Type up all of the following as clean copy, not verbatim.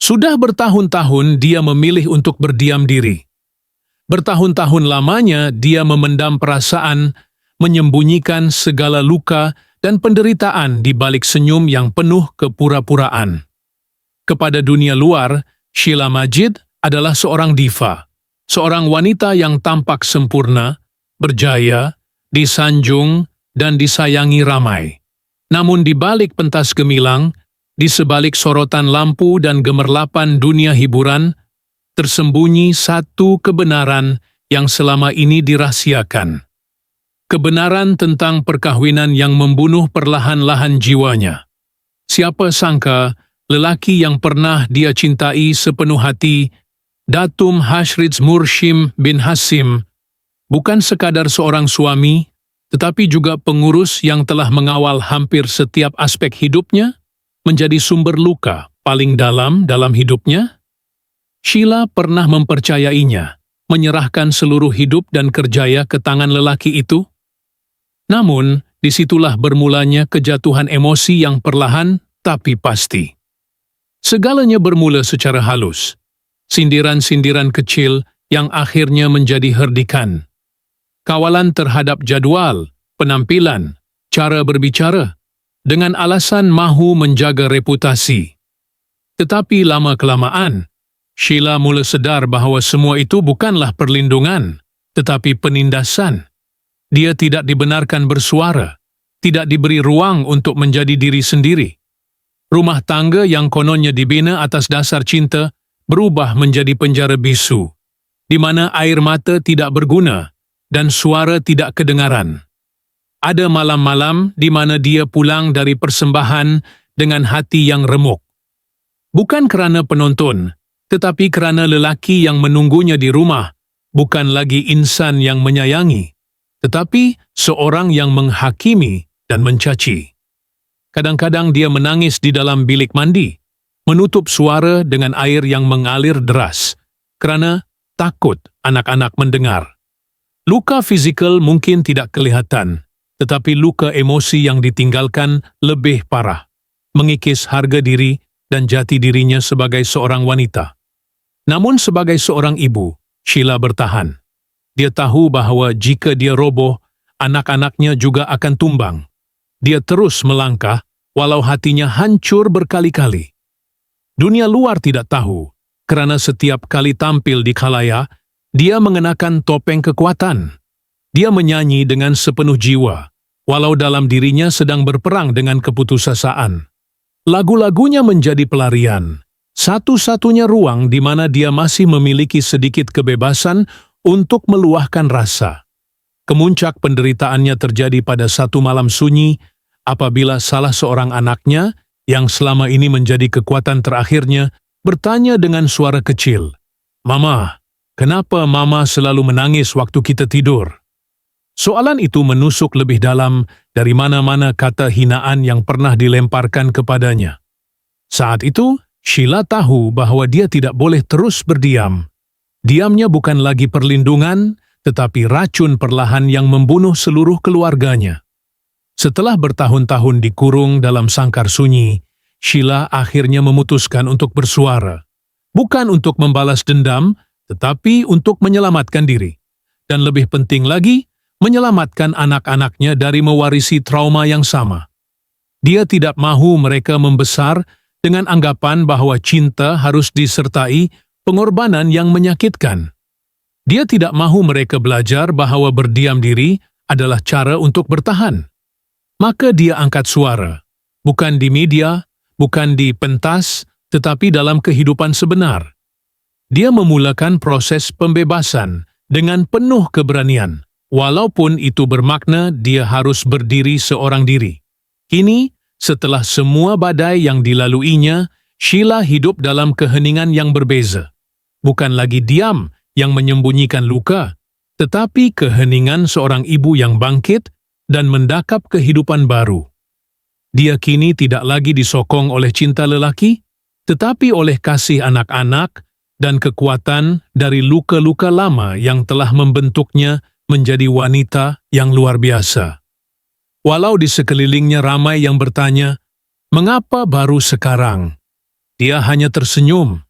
Sudah bertahun-tahun dia memilih untuk berdiam diri. Bertahun-tahun lamanya dia memendam perasaan, menyembunyikan segala luka dan penderitaan di balik senyum yang penuh kepura-puraan. Kepada dunia luar, Sheila Majid adalah seorang diva, seorang wanita yang tampak sempurna, berjaya, disanjung, dan disayangi ramai. Namun di balik pentas gemilang, di sebalik sorotan lampu dan gemerlapan dunia hiburan, tersembunyi satu kebenaran yang selama ini dirahasiakan. Kebenaran tentang perkahwinan yang membunuh perlahan-lahan jiwanya. Siapa sangka lelaki yang pernah dia cintai sepenuh hati, Datum Hashrid Murshim bin Hasim, bukan sekadar seorang suami, tetapi juga pengurus yang telah mengawal hampir setiap aspek hidupnya, menjadi sumber luka paling dalam hidupnya? Sheila pernah mempercayainya, menyerahkan seluruh hidup dan kerjaya ke tangan lelaki itu. Namun, disitulah bermulanya kejatuhan emosi yang perlahan tapi pasti. Segalanya bermula secara halus, sindiran-sindiran kecil yang akhirnya menjadi herdikan. Kawalan terhadap jadwal, penampilan, cara berbicara, dengan alasan mahu menjaga reputasi. Tetapi lama-kelamaan, Sheila mula sadar bahawa semua itu bukanlah perlindungan, tetapi penindasan. Dia tidak dibenarkan bersuara, tidak diberi ruang untuk menjadi diri sendiri. Rumah tangga yang kononnya dibina atas dasar cinta berubah menjadi penjara bisu, di mana air mata tidak berguna dan suara tidak kedengaran. Ada malam-malam di mana dia pulang dari persembahan dengan hati yang remuk. Bukan kerana penonton, tetapi kerana lelaki yang menunggunya di rumah bukan lagi insan yang menyayangi, tetapi seorang yang menghakimi dan mencaci. Kadang-kadang dia menangis di dalam bilik mandi, menutup suara dengan air yang mengalir deras, kerana takut anak-anak mendengar. Luka fizikal mungkin tidak kelihatan, tetapi luka emosi yang ditinggalkan lebih parah, mengikis harga diri dan jati dirinya sebagai seorang wanita. Namun sebagai seorang ibu, Sheila bertahan. Dia tahu bahawa jika dia roboh, anak-anaknya juga akan tumbang. Dia terus melangkah, walau hatinya hancur berkali-kali. Dunia luar tidak tahu, kerana setiap kali tampil di khalayak, dia mengenakan topeng kekuatan. Dia menyanyi dengan sepenuh jiwa, walau dalam dirinya sedang berperang dengan keputusasaan. Lagu-lagunya menjadi pelarian, satu-satunya ruang di mana dia masih memiliki sedikit kebebasan untuk meluahkan rasa. Kemuncak penderitaannya terjadi pada satu malam sunyi, apabila salah seorang anaknya, yang selama ini menjadi kekuatan terakhirnya, bertanya dengan suara kecil, "Mama, kenapa Mama selalu menangis waktu kita tidur?" Soalan itu menusuk lebih dalam dari mana-mana kata hinaan yang pernah dilemparkan kepadanya. Saat itu, Sheila tahu bahawa dia tidak boleh terus berdiam. Diamnya bukan lagi perlindungan, tetapi racun perlahan yang membunuh seluruh keluarganya. Setelah bertahun-tahun dikurung dalam sangkar sunyi, Sheila akhirnya memutuskan untuk bersuara. Bukan untuk membalas dendam, tetapi untuk menyelamatkan diri. Dan lebih penting lagi, menyelamatkan anak-anaknya dari mewarisi trauma yang sama. Dia tidak mahu mereka membesar dengan anggapan bahawa cinta harus disertai pengorbanan yang menyakitkan. Dia tidak mahu mereka belajar bahawa berdiam diri adalah cara untuk bertahan. Maka dia angkat suara, bukan di media, bukan di pentas, tetapi dalam kehidupan sebenar. Dia memulakan proses pembebasan dengan penuh keberanian, walaupun itu bermakna dia harus berdiri seorang diri. Kini, setelah semua badai yang dilaluinya, Sheila hidup dalam keheningan yang berbeza. Bukan lagi diam yang menyembunyikan luka, tetapi keheningan seorang ibu yang bangkit dan mendakap kehidupan baru. Dia kini tidak lagi disokong oleh cinta lelaki, tetapi oleh kasih anak-anak dan kekuatan dari luka-luka lama yang telah membentuknya menjadi wanita yang luar biasa. Walau di sekelilingnya ramai yang bertanya, "Mengapa baru sekarang?" dia hanya tersenyum.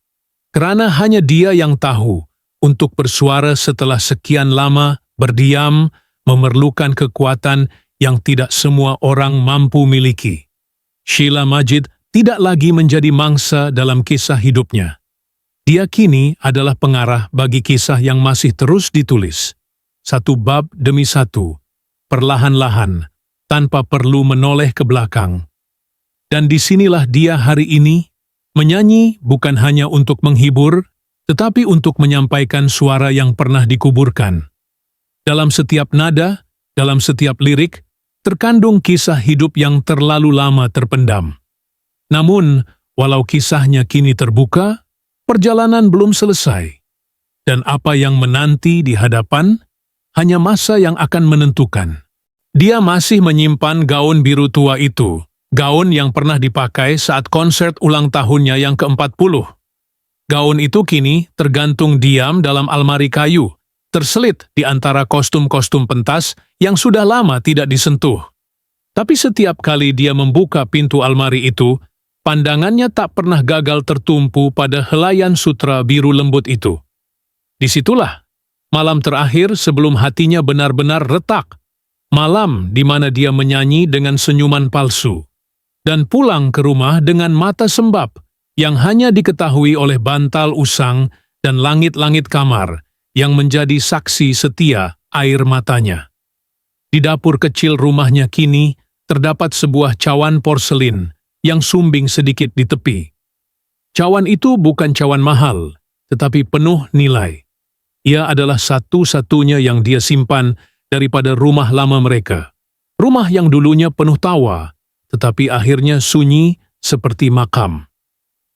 Karena hanya dia yang tahu, untuk bersuara setelah sekian lama berdiam memerlukan kekuatan yang tidak semua orang mampu miliki. Sheila Majid tidak lagi menjadi mangsa dalam kisah hidupnya. Dia kini adalah pengarah bagi kisah yang masih terus ditulis. Satu bab demi satu, perlahan-lahan, tanpa perlu menoleh ke belakang. Dan disinilah dia hari ini, menyanyi bukan hanya untuk menghibur, tetapi untuk menyampaikan suara yang pernah dikuburkan. Dalam setiap nada, dalam setiap lirik, terkandung kisah hidup yang terlalu lama terpendam. Namun, walau kisahnya kini terbuka, perjalanan belum selesai. Dan apa yang menanti di hadapan, hanya masa yang akan menentukan. Dia masih menyimpan gaun biru tua itu, gaun yang pernah dipakai saat konser ulang tahunnya yang ke-40. Gaun itu kini tergantung diam dalam almari kayu, terselit di antara kostum-kostum pentas yang sudah lama tidak disentuh. Tapi setiap kali dia membuka pintu almari itu, pandangannya tak pernah gagal tertumpu pada helaian sutra biru lembut itu. Disitulah, malam terakhir sebelum hatinya benar-benar retak, malam di mana dia menyanyi dengan senyuman palsu, dan pulang ke rumah dengan mata sembab yang hanya diketahui oleh bantal usang dan langit-langit kamar yang menjadi saksi setia air matanya. Di dapur kecil rumahnya kini terdapat sebuah cawan porselin yang sumbing sedikit di tepi. Cawan itu bukan cawan mahal, tetapi penuh nilai. Ia adalah satu-satunya yang dia simpan daripada rumah lama mereka. Rumah yang dulunya penuh tawa, tetapi akhirnya sunyi seperti makam.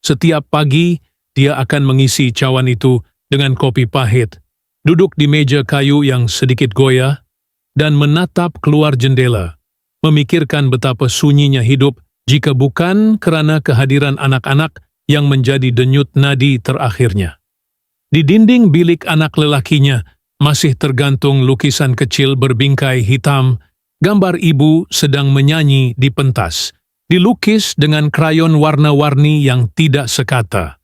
Setiap pagi, dia akan mengisi cawan itu dengan kopi pahit, duduk di meja kayu yang sedikit goyah, dan menatap keluar jendela, memikirkan betapa sunyinya hidup jika bukan karena kehadiran anak-anak yang menjadi denyut nadi terakhirnya. Di dinding bilik anak lelakinya, masih tergantung lukisan kecil berbingkai hitam, gambar ibu sedang menyanyi di pentas, dilukis dengan krayon warna-warni yang tidak sekata.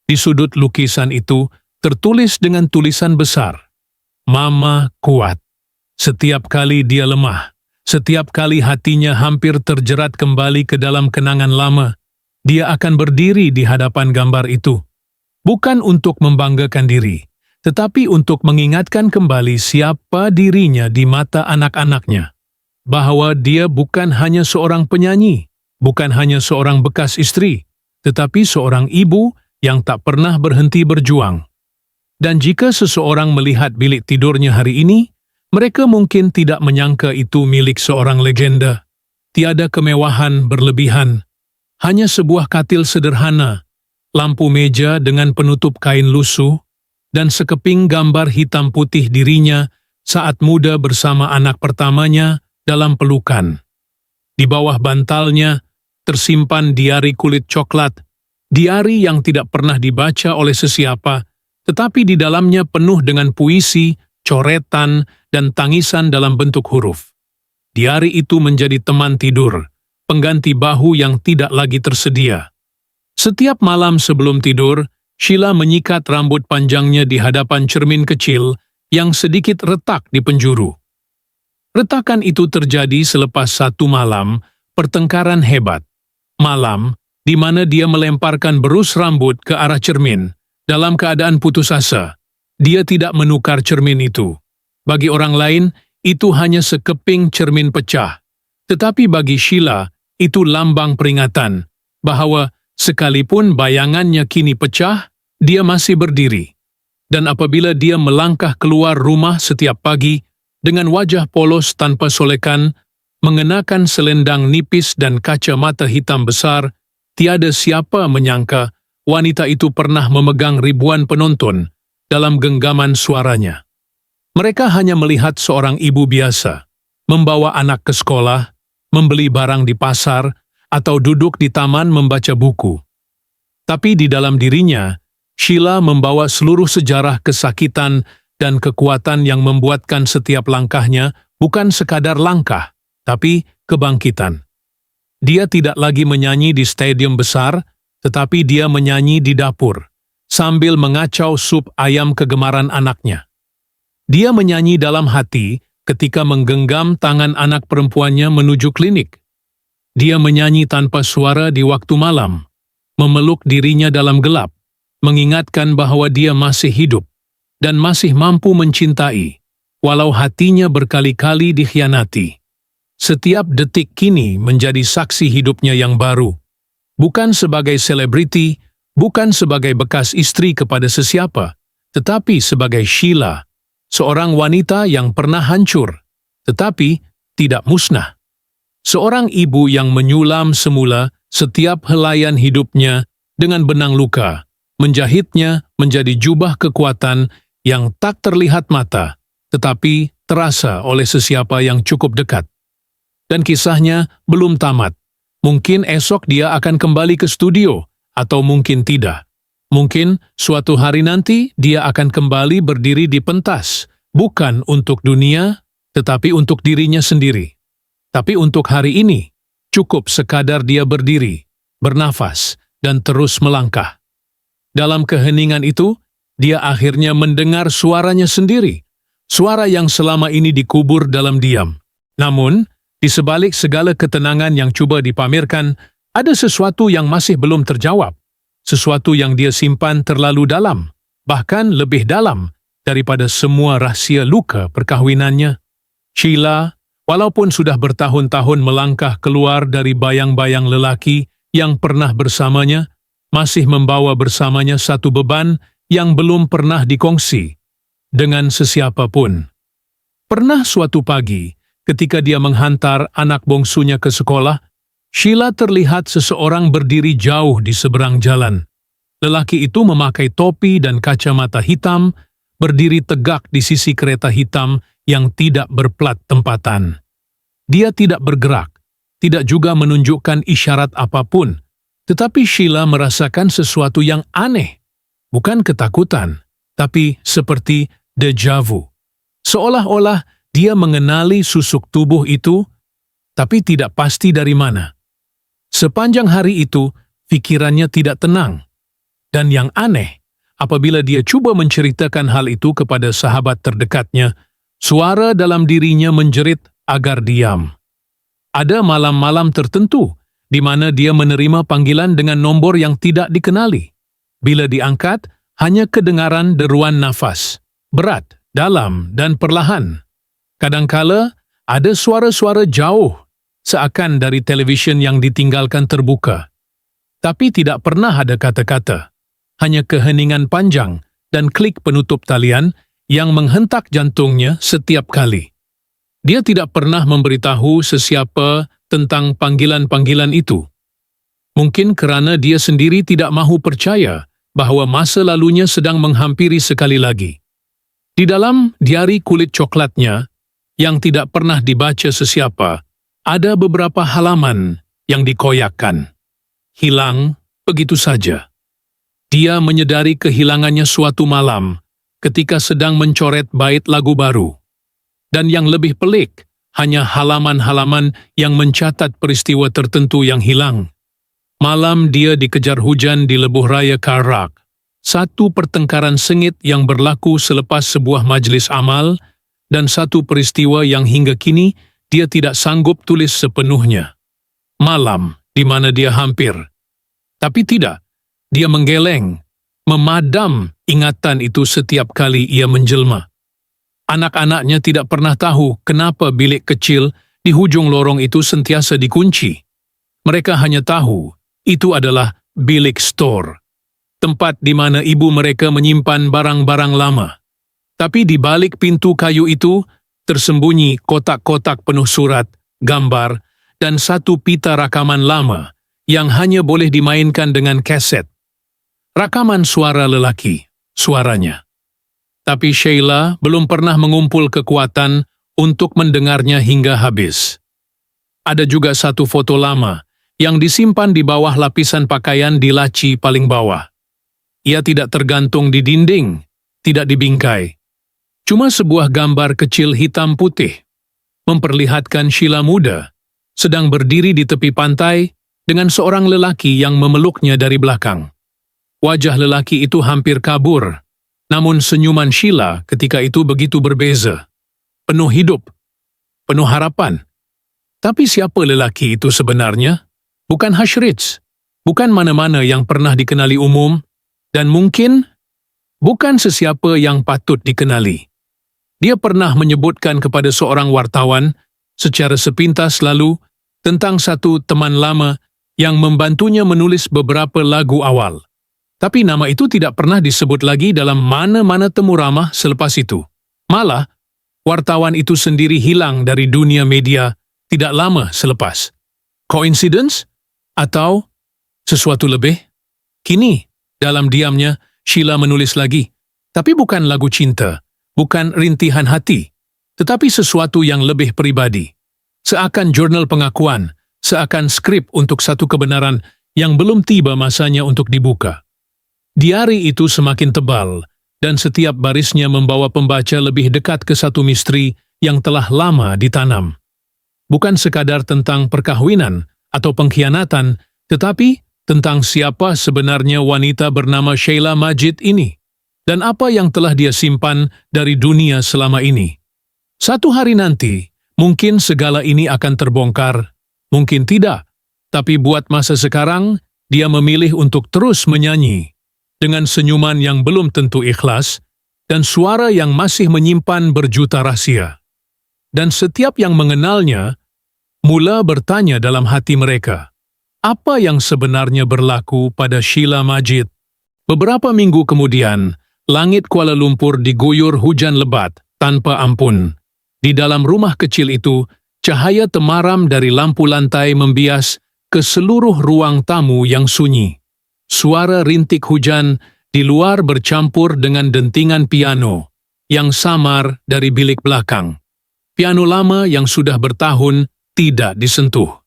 Di sudut lukisan itu tertulis dengan tulisan besar, "Mama kuat." Setiap kali dia lemah, setiap kali hatinya hampir terjerat kembali ke dalam kenangan lama, dia akan berdiri di hadapan gambar itu. Bukan untuk membanggakan diri, tetapi untuk mengingatkan kembali siapa dirinya di mata anak-anaknya. Bahwa dia bukan hanya seorang penyanyi, bukan hanya seorang bekas istri, tetapi seorang ibu yang tak pernah berhenti berjuang. Dan jika seseorang melihat bilik tidurnya hari ini, mereka mungkin tidak menyangka itu milik seorang legenda. Tiada kemewahan berlebihan, hanya sebuah katil sederhana, lampu meja dengan penutup kain lusuh, dan sekeping gambar hitam putih dirinya saat muda bersama anak pertamanya dalam pelukan. Di bawah bantalnya tersimpan diari kulit coklat, diari yang tidak pernah dibaca oleh sesiapa, tetapi di dalamnya penuh dengan puisi, coretan, dan tangisan dalam bentuk huruf. Diari itu menjadi teman tidur, pengganti bahu yang tidak lagi tersedia. Setiap malam sebelum tidur, Sheila menyikat rambut panjangnya di hadapan cermin kecil yang sedikit retak di penjuru. Retakan itu terjadi selepas satu malam pertengkaran hebat. Malam di mana dia melemparkan berus rambut ke arah cermin dalam keadaan putus asa. Dia tidak menukar cermin itu. Bagi orang lain, itu hanya sekeping cermin pecah. Tetapi bagi Sheila, itu lambang peringatan bahwa sekalipun bayangannya kini pecah, dia masih berdiri. Dan apabila dia melangkah keluar rumah setiap pagi dengan wajah polos tanpa solekan, mengenakan selendang nipis dan kacamata hitam besar, tiada siapa menyangka wanita itu pernah memegang ribuan penonton dalam genggaman suaranya. Mereka hanya melihat seorang ibu biasa, membawa anak ke sekolah, membeli barang di pasar, atau duduk di taman membaca buku. Tapi di dalam dirinya, Sheila membawa seluruh sejarah kesakitan dan kekuatan yang membuatkan setiap langkahnya bukan sekadar langkah, tapi kebangkitan. Dia tidak lagi menyanyi di stadium besar, tetapi dia menyanyi di dapur, sambil mengacau sup ayam kegemaran anaknya. Dia menyanyi dalam hati ketika menggenggam tangan anak perempuannya menuju klinik. Dia menyanyi tanpa suara di waktu malam, memeluk dirinya dalam gelap, mengingatkan bahwa dia masih hidup dan masih mampu mencintai, walau hatinya berkali-kali dikhianati. Setiap detik kini menjadi saksi hidupnya yang baru. Bukan sebagai selebriti, bukan sebagai bekas istri kepada sesiapa, tetapi sebagai Sheila, seorang wanita yang pernah hancur, tetapi tidak musnah. Seorang ibu yang menyulam semula setiap helaian hidupnya dengan benang luka, menjahitnya menjadi jubah kekuatan yang tak terlihat mata, tetapi terasa oleh sesiapa yang cukup dekat. Dan kisahnya belum tamat. Mungkin esok dia akan kembali ke studio, atau mungkin tidak. Mungkin suatu hari nanti dia akan kembali berdiri di pentas, bukan untuk dunia, tetapi untuk dirinya sendiri. Tapi untuk hari ini, cukup sekadar dia berdiri, bernafas, dan terus melangkah. Dalam keheningan itu, dia akhirnya mendengar suaranya sendiri, suara yang selama ini dikubur dalam diam. Namun, di sebalik segala ketenangan yang coba dipamerkan, ada sesuatu yang masih belum terjawab. Sesuatu yang dia simpan terlalu dalam, bahkan lebih dalam daripada semua rahsia luka perkahwinannya. Sheila, walaupun sudah bertahun-tahun melangkah keluar dari bayang-bayang lelaki yang pernah bersamanya, masih membawa bersamanya satu beban yang belum pernah dikongsi dengan sesiapa pun. Pernah suatu pagi, ketika dia menghantar anak bongsunya ke sekolah, Sheila terlihat seseorang berdiri jauh di seberang jalan. Lelaki itu memakai topi dan kacamata hitam, berdiri tegak di sisi kereta hitam yang tidak berplat tempatan. Dia tidak bergerak, tidak juga menunjukkan isyarat apapun, tetapi Sheila merasakan sesuatu yang aneh, bukan ketakutan, tapi seperti déjà vu. Seolah-olah dia mengenali susuk tubuh itu, tapi tidak pasti dari mana. Sepanjang hari itu, pikirannya tidak tenang. Dan yang aneh, apabila dia coba menceritakan hal itu kepada sahabat terdekatnya, suara dalam dirinya menjerit agar diam. Ada malam-malam tertentu di mana dia menerima panggilan dengan nombor yang tidak dikenali. Bila diangkat, hanya kedengaran deruan nafas, berat, dalam, dan perlahan. Kadangkala, ada suara-suara jauh, seakan dari televisyen yang ditinggalkan terbuka. Tapi tidak pernah ada kata-kata, hanya keheningan panjang dan klik penutup talian yang menghentak jantungnya setiap kali. Dia tidak pernah memberitahu sesiapa tentang panggilan-panggilan itu. Mungkin kerana dia sendiri tidak mahu percaya bahwa masa lalunya sedang menghampiri sekali lagi. Di dalam diari kulit coklatnya, yang tidak pernah dibaca sesiapa, ada beberapa halaman yang dikoyakkan. Hilang begitu saja. Dia menyadari kehilangannya suatu malam ketika sedang mencoret bait lagu baru. Dan yang lebih pelik, hanya halaman-halaman yang mencatat peristiwa tertentu yang hilang. Malam dia dikejar hujan di lebuh raya Karak. Satu pertengkaran sengit yang berlaku selepas sebuah majlis amal, dan satu peristiwa yang hingga kini dia tidak sanggup tulis sepenuhnya. Malam di mana dia hampir. Tapi tidak, dia menggeleng, memadam ingatan itu setiap kali ia menjelma. Anak-anaknya tidak pernah tahu kenapa bilik kecil di hujung lorong itu sentiasa dikunci. Mereka hanya tahu itu adalah bilik store, tempat di mana ibu mereka menyimpan barang-barang lama. Tapi di balik pintu kayu itu, tersembunyi kotak-kotak penuh surat, gambar, dan satu pita rakaman lama yang hanya boleh dimainkan dengan kaset. Rakaman suara lelaki, suaranya. Tapi Sheila belum pernah mengumpul kekuatan untuk mendengarnya hingga habis. Ada juga satu foto lama yang disimpan di bawah lapisan pakaian di laci paling bawah. Ia tidak tergantung di dinding, tidak dibingkai. Cuma sebuah gambar kecil hitam putih, memperlihatkan Sheila muda, sedang berdiri di tepi pantai, dengan seorang lelaki yang memeluknya dari belakang. Wajah lelaki itu hampir kabur, namun senyuman Sheila ketika itu begitu berbeza. Penuh hidup, penuh harapan. Tapi siapa lelaki itu sebenarnya? Bukan Hushridge, bukan mana-mana yang pernah dikenali umum, dan mungkin bukan sesiapa yang patut dikenali. Dia pernah menyebutkan kepada seorang wartawan secara sepintas lalu tentang satu teman lama yang membantunya menulis beberapa lagu awal. Tapi nama itu tidak pernah disebut lagi dalam mana-mana temu ramah selepas itu. Malah, wartawan itu sendiri hilang dari dunia media tidak lama selepas. Coincidence? Atau sesuatu lebih? Kini, dalam diamnya, Sheila menulis lagi. Tapi bukan lagu cinta, bukan rintihan hati, tetapi sesuatu yang lebih pribadi. Seakan jurnal pengakuan, seakan skrip untuk satu kebenaran yang belum tiba masanya untuk dibuka. Diari itu semakin tebal, dan setiap barisnya membawa pembaca lebih dekat ke satu misteri yang telah lama ditanam. Bukan sekadar tentang perkahwinan atau pengkhianatan, tetapi tentang siapa sebenarnya wanita bernama Sheila Majid ini, dan apa yang telah dia simpan dari dunia selama ini. Satu hari nanti, mungkin segala ini akan terbongkar, mungkin tidak, tapi buat masa sekarang, dia memilih untuk terus menyanyi, dengan senyuman yang belum tentu ikhlas, dan suara yang masih menyimpan berjuta rahasia. Dan setiap yang mengenalnya, mula bertanya dalam hati mereka, apa yang sebenarnya berlaku pada Sheila Majid? Beberapa minggu kemudian, langit Kuala Lumpur diguyur hujan lebat tanpa ampun. Di dalam rumah kecil itu, cahaya temaram dari lampu lantai membias ke seluruh ruang tamu yang sunyi. Suara rintik hujan di luar bercampur dengan dentingan piano yang samar dari bilik belakang. Piano lama yang sudah bertahun tidak disentuh.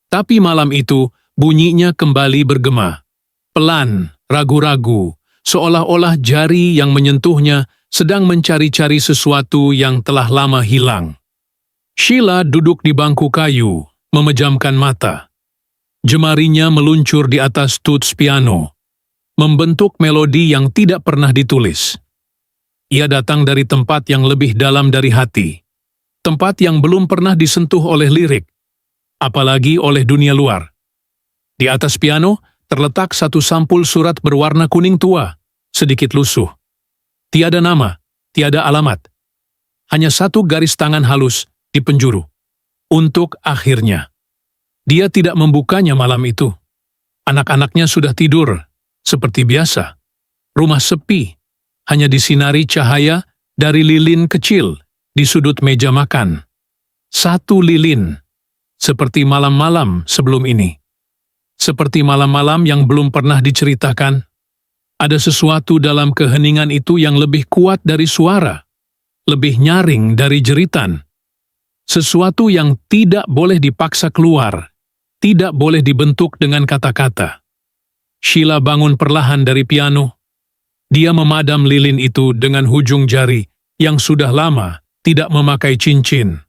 Tapi malam itu bunyinya kembali bergema. Pelan, ragu-ragu, seolah-olah jari yang menyentuhnya sedang mencari-cari sesuatu yang telah lama hilang. Sheila duduk di bangku kayu, memejamkan mata. Jemarinya meluncur di atas tuts piano, membentuk melodi yang tidak pernah ditulis. Ia datang dari tempat yang lebih dalam dari hati, tempat yang belum pernah disentuh oleh lirik, apalagi oleh dunia luar. Di atas piano terletak satu sampul surat berwarna kuning tua, sedikit lusuh. Tiada nama, tiada alamat. Hanya satu garis tangan halus di penjuru. Untuk akhirnya. Dia tidak membukanya malam itu. Anak-anaknya sudah tidur, seperti biasa. Rumah sepi, hanya disinari cahaya dari lilin kecil di sudut meja makan. Satu lilin, seperti malam-malam sebelum ini. Seperti malam-malam yang belum pernah diceritakan. Ada sesuatu dalam keheningan itu yang lebih kuat dari suara, lebih nyaring dari jeritan. Sesuatu yang tidak boleh dipaksa keluar, tidak boleh dibentuk dengan kata-kata. Sheila bangun perlahan dari piano. Dia memadam lilin itu dengan hujung jari yang sudah lama tidak memakai cincin.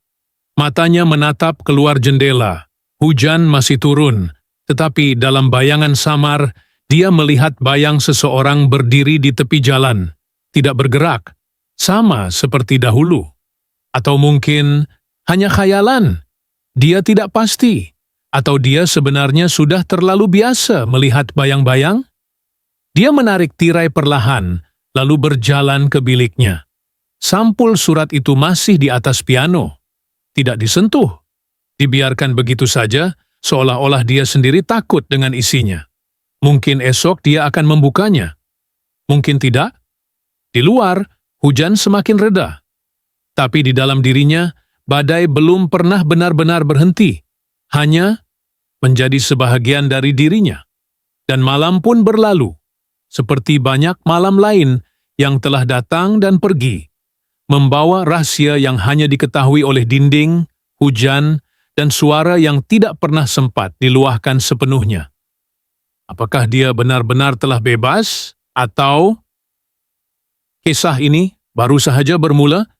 Matanya menatap keluar jendela. Hujan masih turun, tetapi dalam bayangan samar, dia melihat bayang seseorang berdiri di tepi jalan, tidak bergerak, sama seperti dahulu. Atau mungkin hanya khayalan. Dia tidak pasti. Atau dia sebenarnya sudah terlalu biasa melihat bayang-bayang? Dia menarik tirai perlahan, lalu berjalan ke biliknya. Sampul surat itu masih di atas piano. Tidak disentuh. Dibiarkan begitu saja, seolah-olah dia sendiri takut dengan isinya. Mungkin esok dia akan membukanya. Mungkin tidak. Di luar, hujan semakin reda. Tapi di dalam dirinya, badai belum pernah benar-benar berhenti. Hanya menjadi sebahagian dari dirinya. Dan malam pun berlalu, seperti banyak malam lain yang telah datang dan pergi, membawa rahasia yang hanya diketahui oleh dinding, hujan, dan suara yang tidak pernah sempat diluahkan sepenuhnya. Apakah dia benar-benar telah bebas, atau kisah ini baru sahaja bermula